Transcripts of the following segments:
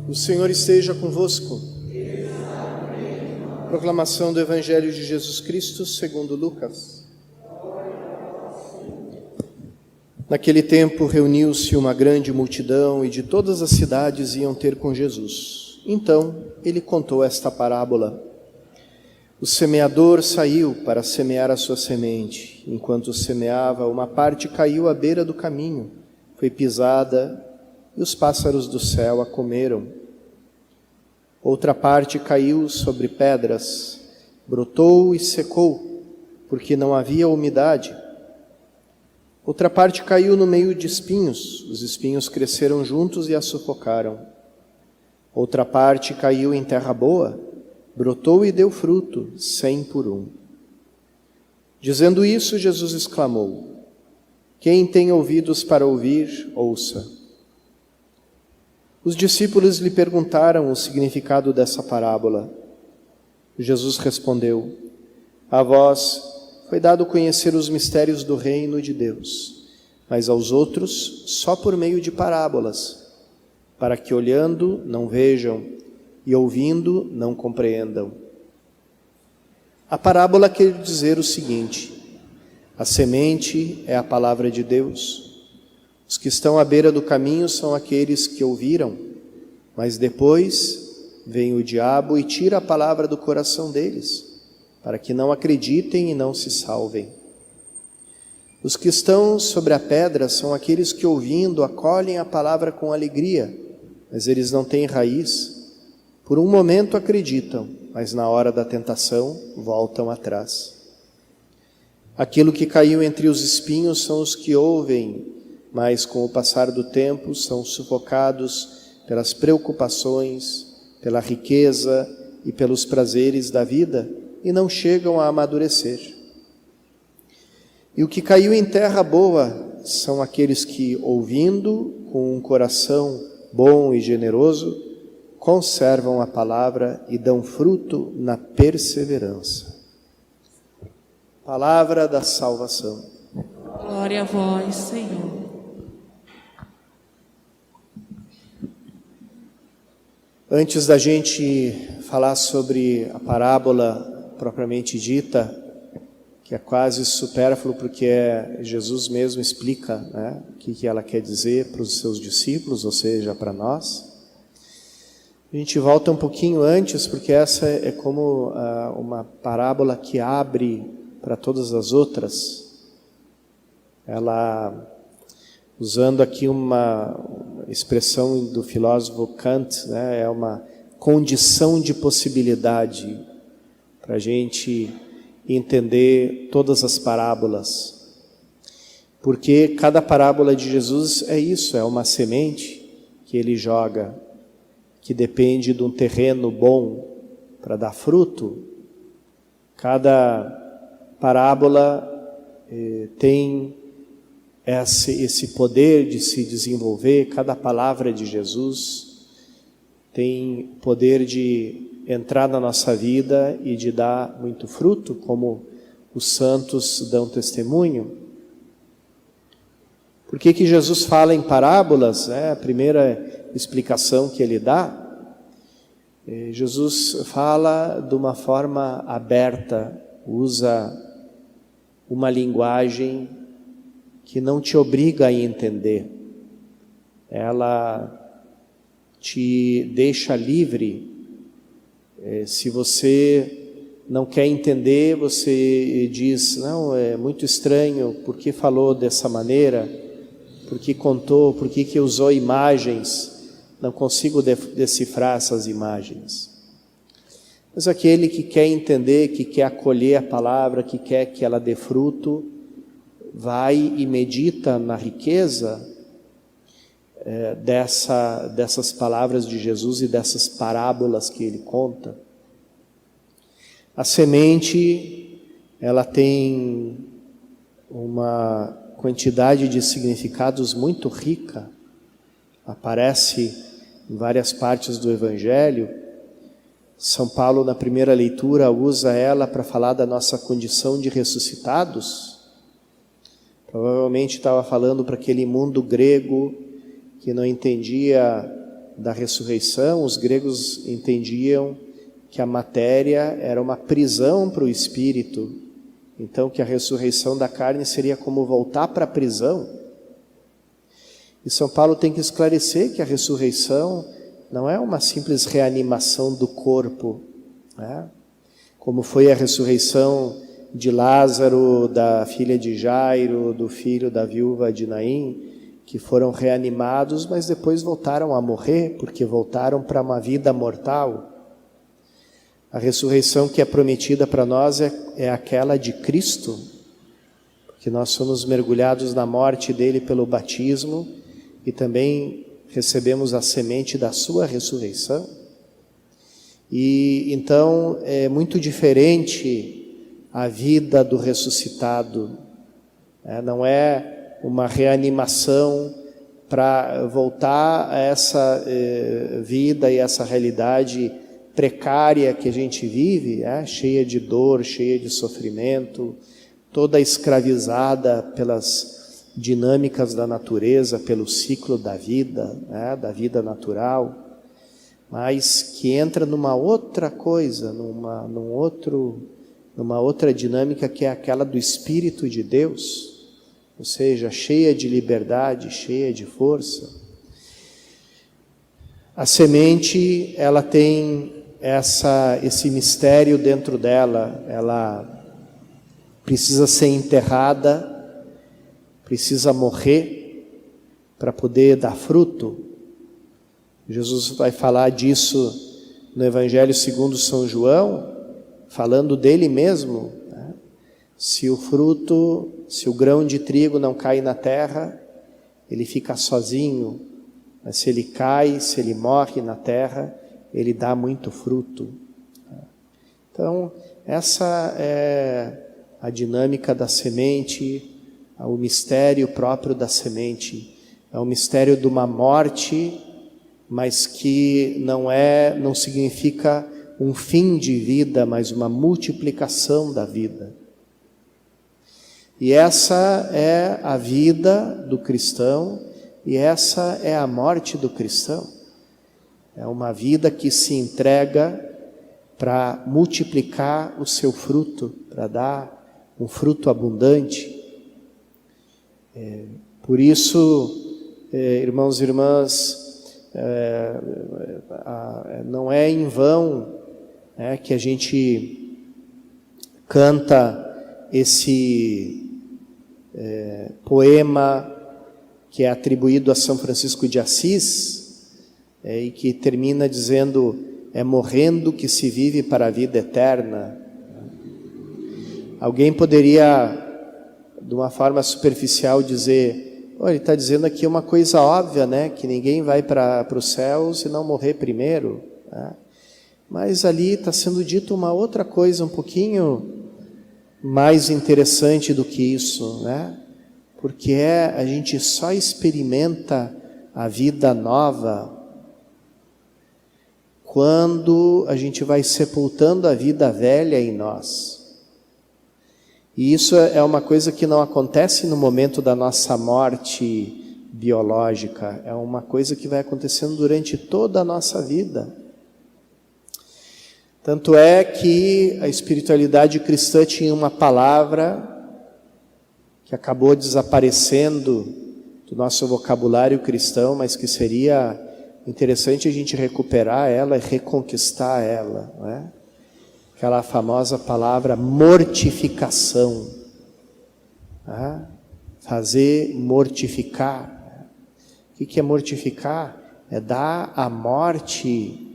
O Senhor esteja convosco. Proclamação do Evangelho de Jesus Cristo segundo Lucas. Naquele tempo reuniu-se uma grande multidão e de todas as cidades iam ter com Jesus. Então ele contou esta parábola. O semeador saiu para semear a sua semente. Enquanto semeava, uma parte caiu à beira do caminho, foi pisada e os pássaros do céu a comeram. Outra parte caiu sobre pedras, brotou e secou, porque não havia umidade. Outra parte caiu no meio de espinhos, os espinhos cresceram juntos e a sufocaram. Outra parte caiu em terra boa, brotou e deu fruto, 100 por 1. Dizendo isso, Jesus exclamou: Quem tem ouvidos para ouvir, ouça. Os discípulos lhe perguntaram o significado dessa parábola. Jesus respondeu: A vós foi dado conhecer os mistérios do reino de Deus, mas aos outros só por meio de parábolas, para que olhando não vejam e ouvindo não compreendam. A parábola quer dizer o seguinte: a semente é a palavra de Deus. Os que estão à beira do caminho são aqueles que ouviram, mas depois vem o diabo e tira a palavra do coração deles, para que não acreditem e não se salvem. Os que estão sobre a pedra são aqueles que, ouvindo, acolhem a palavra com alegria, mas eles não têm raiz. Por um momento acreditam, mas na hora da tentação voltam atrás. Aquilo que caiu entre os espinhos são os que ouvem, mas com o passar do tempo são sufocados pelas preocupações, pela riqueza e pelos prazeres da vida e não chegam a amadurecer. E o que caiu em terra boa são aqueles que, ouvindo com um coração bom e generoso, conservam a palavra e dão fruto na perseverança. Palavra da salvação. Glória a vós, Senhor. Antes da gente falar sobre a parábola propriamente dita, que é quase supérfluo porque Jesus mesmo explica, né, o que ela quer dizer para os seus discípulos, ou seja, para nós. A gente volta um pouquinho antes, porque essa é como uma parábola que abre para todas as outras. Ela, usando aqui uma expressão do filósofo Kant, né, é uma condição de possibilidade para a gente entender todas as parábolas. Porque cada parábola de Jesus é isso, é uma semente que ele joga, que depende de um terreno bom para dar fruto. Cada parábola tem esse poder de se desenvolver. Cada palavra de Jesus tem poder de entrar na nossa vida e de dar muito fruto, como os santos dão testemunho. Por que Jesus fala em parábolas? A primeira explicação que ele dá, Jesus fala de uma forma aberta, usa uma linguagem que não te obriga a entender. Ela te deixa livre. Se você não quer entender, você diz: não, é muito estranho, por que falou dessa maneira? Por que contou? Por que usou imagens? Não consigo decifrar essas imagens. Mas aquele que quer entender, que quer acolher a palavra, que quer que ela dê fruto, vai e medita na riqueza dessas palavras de Jesus e dessas parábolas que ele conta. A semente, ela tem uma quantidade de significados muito rica, aparece em várias partes do Evangelho. São Paulo, na primeira leitura, usa ela para falar da nossa condição de ressuscitados. Provavelmente estava falando para aquele mundo grego que não entendia da ressurreição, os gregos entendiam que a matéria era uma prisão para o espírito, então que a ressurreição da carne seria como voltar para a prisão. E São Paulo tem que esclarecer que a ressurreição não é uma simples reanimação do corpo, né? Como foi a ressurreição de Lázaro, da filha de Jairo, do filho da viúva de Naim, que foram reanimados, mas depois voltaram a morrer, porque voltaram para uma vida mortal. A ressurreição que é prometida para nós é aquela de Cristo, porque nós somos mergulhados na morte dele pelo batismo e também recebemos a semente da sua ressurreição. E então é muito diferente a vida do ressuscitado, não é uma reanimação para voltar a essa vida e essa realidade precária que a gente vive, cheia de dor, cheia de sofrimento, toda escravizada pelas dinâmicas da natureza, pelo ciclo da vida natural, mas que entra numa outra coisa, numa outra dinâmica que é aquela do Espírito de Deus, ou seja, cheia de liberdade, cheia de força. A semente, ela tem esse mistério dentro dela, ela precisa ser enterrada, precisa morrer para poder dar fruto. Jesus vai falar disso no Evangelho segundo São João, falando dele mesmo, né? Se o grão de trigo não cai na terra, ele fica sozinho, mas se ele cai, se ele morre na terra, ele dá muito fruto. Então, essa é a dinâmica da semente, o mistério próprio da semente. É o mistério de uma morte, mas que não significa um fim de vida, mas uma multiplicação da vida. E essa é a vida do cristão, e essa é a morte do cristão. É uma vida que se entrega para multiplicar o seu fruto, para dar um fruto abundante. Por isso, irmãos e irmãs, não é em vão que a gente canta esse poema que é atribuído a São Francisco de Assis, e que termina dizendo: é morrendo que se vive para a vida eterna. Alguém poderia, de uma forma superficial, dizer: ele está dizendo aqui uma coisa óbvia, né? Que ninguém vai para o céu se não morrer primeiro, né? Mas ali está sendo dito uma outra coisa, um pouquinho mais interessante do que isso, né? Porque a gente só experimenta a vida nova quando a gente vai sepultando a vida velha em nós. E isso é uma coisa que não acontece no momento da nossa morte biológica, é uma coisa que vai acontecendo durante toda a nossa vida. Tanto é que a espiritualidade cristã tinha uma palavra que acabou desaparecendo do nosso vocabulário cristão, mas que seria interessante a gente recuperar ela e reconquistar ela, né? Aquela famosa palavra mortificação, né? Fazer mortificar. O que é mortificar? É dar a morte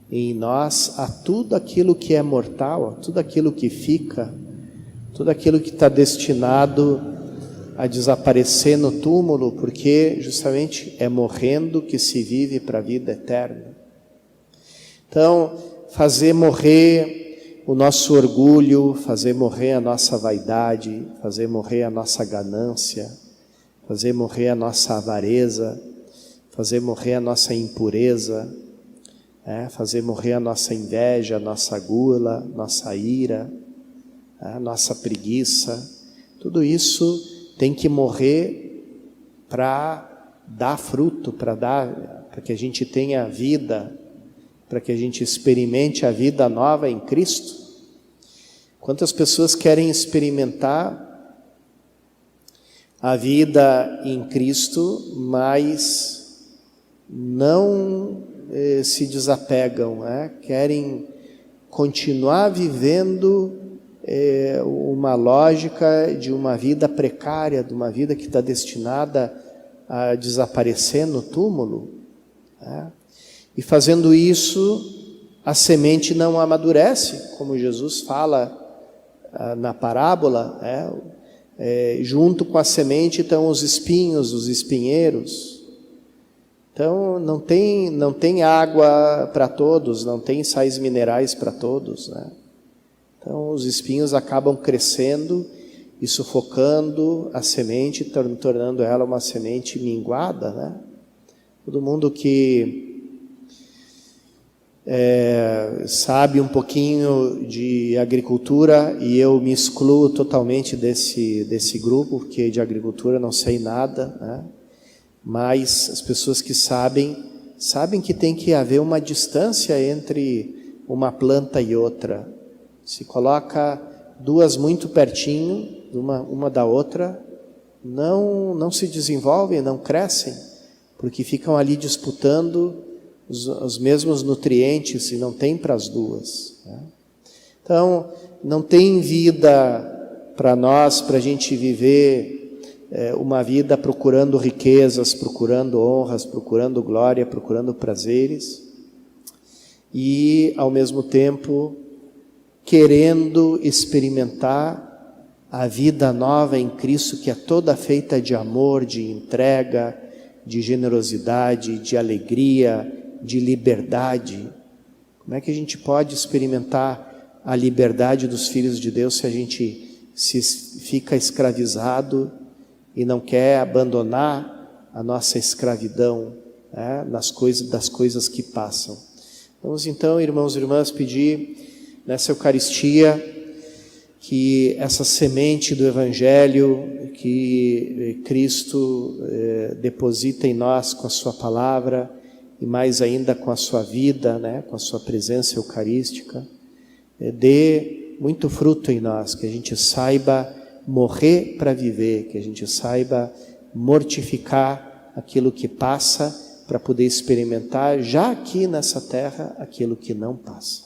em nós a tudo aquilo que é mortal, a tudo aquilo que fica, tudo aquilo que está destinado a desaparecer no túmulo, porque justamente é morrendo que se vive para a vida eterna. Então, fazer morrer o nosso orgulho, fazer morrer a nossa vaidade, fazer morrer a nossa ganância, fazer morrer a nossa avareza, fazer morrer a nossa impureza, fazer morrer a nossa inveja, a nossa gula, nossa ira, a nossa preguiça. Tudo isso tem que morrer para dar fruto, para Para que a gente tenha vida, para que a gente experimente a vida nova em Cristo. Quantas pessoas querem experimentar a vida em Cristo, mas não se desapegam, querem continuar vivendo uma lógica de uma vida precária, de uma vida que está destinada a desaparecer no túmulo. E fazendo isso, a semente não amadurece, como Jesus fala na parábola, junto com a semente estão os espinhos, os espinheiros. Então não tem água para todos, não tem sais minerais para todos, Então os espinhos acabam crescendo e sufocando a semente, tornando ela uma semente minguada, Todo mundo que sabe um pouquinho de agricultura, e eu me excluo totalmente desse grupo, porque de agricultura não sei nada, mas as pessoas que sabem que tem que haver uma distância entre uma planta e outra. Se coloca duas muito pertinho, uma da outra, não se desenvolvem, não crescem, porque ficam ali disputando os mesmos nutrientes e não tem para as duas. Então, não tem vida para nós, para a gente viver uma vida procurando riquezas, procurando honras, procurando glória, procurando prazeres, e ao mesmo tempo querendo experimentar a vida nova em Cristo, que é toda feita de amor, de entrega, de generosidade, de alegria, de liberdade. Como é que a gente pode experimentar a liberdade dos filhos de Deus se a gente fica escravizado e não quer abandonar a nossa escravidão das coisas que passam? Vamos então, irmãos e irmãs, pedir nessa Eucaristia que essa semente do Evangelho que Cristo deposita em nós com a sua palavra, e mais ainda com a sua vida, com a sua presença eucarística, dê muito fruto em nós, que a gente saiba morrer para viver, que a gente saiba mortificar aquilo que passa para poder experimentar já aqui nessa terra aquilo que não passa.